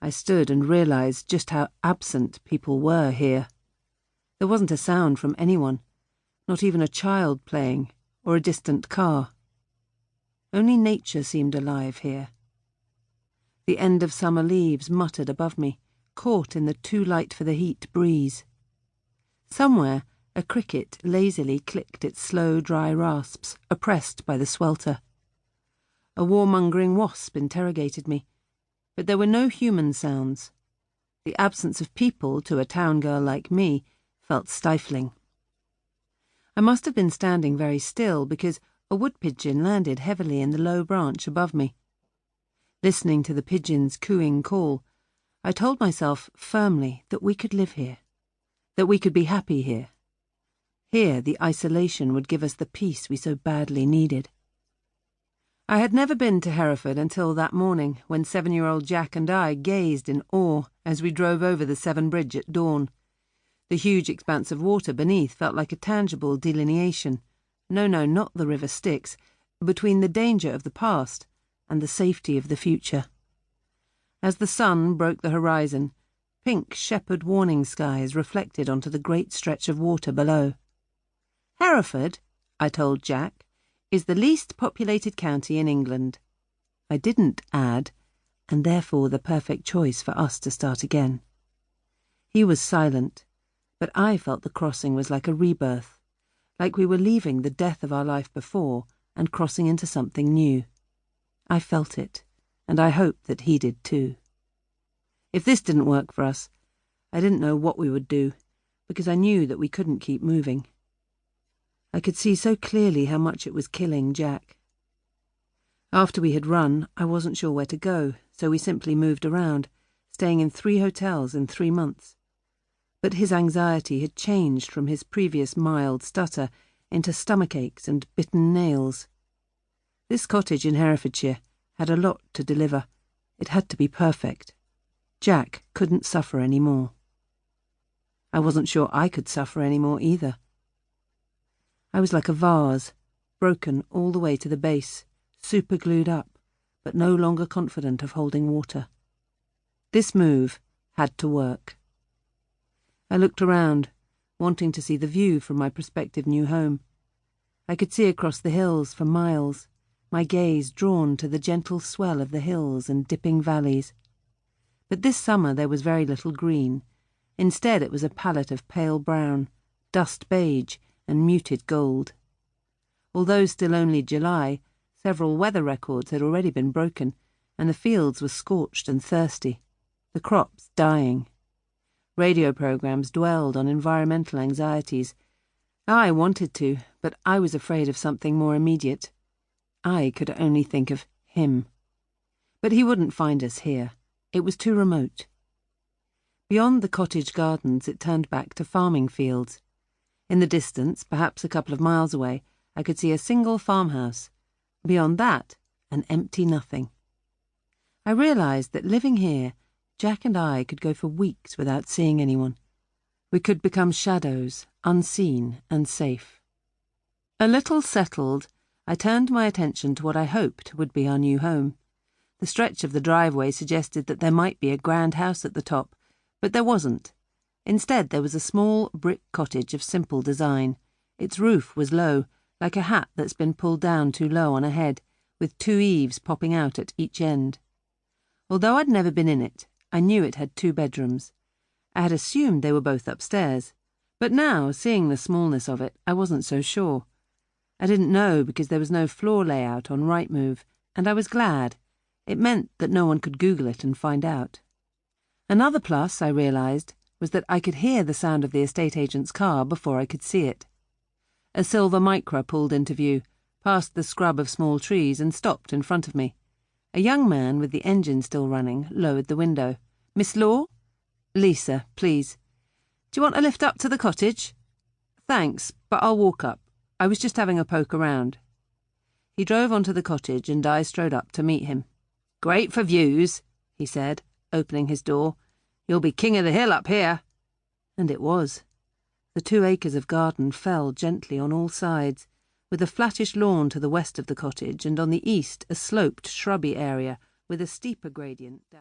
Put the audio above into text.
I stood and realised just how absent people were here. There wasn't a sound from anyone, not even a child playing or a distant car. Only nature seemed alive here. The end of summer leaves muttered above me, caught in the too light for the heat breeze. Somewhere, a cricket lazily clicked its slow, dry rasps, oppressed by the swelter. A warmongering wasp interrogated me, but there were no human sounds. The absence of people, to a town girl like me, felt stifling. I must have been standing very still because a wood pigeon landed heavily in the low branch above me. Listening to the pigeon's cooing call, I told myself firmly that we could live here, that we could be happy here. Here the isolation would give us the peace we so badly needed. I had never been to Hereford until that morning when 7-year-old Jack and I gazed in awe as we drove over the Severn Bridge at dawn. The huge expanse of water beneath felt like a tangible delineation, no, not the River Styx, between the danger of the past and the safety of the future. As the sun broke the horizon, pink shepherd warning skies reflected onto the great stretch of water below. Hereford, I told Jack, is the least populated county in England. I didn't add, and therefore the perfect choice for us to start again. He was silent, but I felt the crossing was like a rebirth, like we were leaving the death of our life before and crossing into something new. I felt it, and I hoped that he did too. If this didn't work for us, I didn't know what we would do, because I knew that we couldn't keep moving. I could see so clearly how much it was killing Jack. After we had run, I wasn't sure where to go, so we simply moved around, staying in 3 hotels in 3 months. But his anxiety had changed from his previous mild stutter into stomach aches and bitten nails. This cottage in Herefordshire had a lot to deliver. It had to be perfect. Jack couldn't suffer any more. I wasn't sure I could suffer any more either. I was like a vase, broken all the way to the base, superglued up, but no longer confident of holding water. This move had to work. I looked around, wanting to see the view from my prospective new home. I could see across the hills for miles, my gaze drawn to the gentle swell of the hills and dipping valleys. But this summer there was very little green. Instead it was a palette of pale brown, dust beige, and muted gold. Although still only July, several weather records had already been broken, and the fields were scorched and thirsty, the crops dying. Radio programs dwelled on environmental anxieties. I wanted to, but I was afraid of something more immediate. I could only think of him. But he wouldn't find us here. It was too remote. Beyond the cottage gardens it turned back to farming fields. In the distance, perhaps a couple of miles away, I could see a single farmhouse. Beyond that, an empty nothing. I realised that living here, Jack and I could go for weeks without seeing anyone. We could become shadows, unseen and safe. A little settled, I turned my attention to what I hoped would be our new home. The stretch of the driveway suggested that there might be a grand house at the top, but there wasn't. Instead, there was a small brick cottage of simple design. Its roof was low, like a hat that's been pulled down too low on a head, with 2 eaves popping out at each end. Although I'd never been in it, I knew it had 2 bedrooms. I had assumed they were both upstairs, but now, seeing the smallness of it, I wasn't so sure. I didn't know because there was no floor layout on Rightmove, and I was glad. It meant that no one could Google it and find out. Another plus, I realised, was that I could hear the sound of the estate agent's car before I could see it. A silver Micra pulled into view, past the scrub of small trees, and stopped in front of me. A young man, with the engine still running, lowered the window. "Miss Law?" "Lisa, please." "Do you want a lift up to the cottage?" "Thanks, but I'll walk up. I was just having a poke around." He drove onto the cottage and I strode up to meet him. "Great for views," he said, opening his door. "You'll be king of the hill up here." And it was. The 2 acres of garden fell gently on all sides, with a flattish lawn to the west of the cottage and on the east a sloped, shrubby area with a steeper gradient down.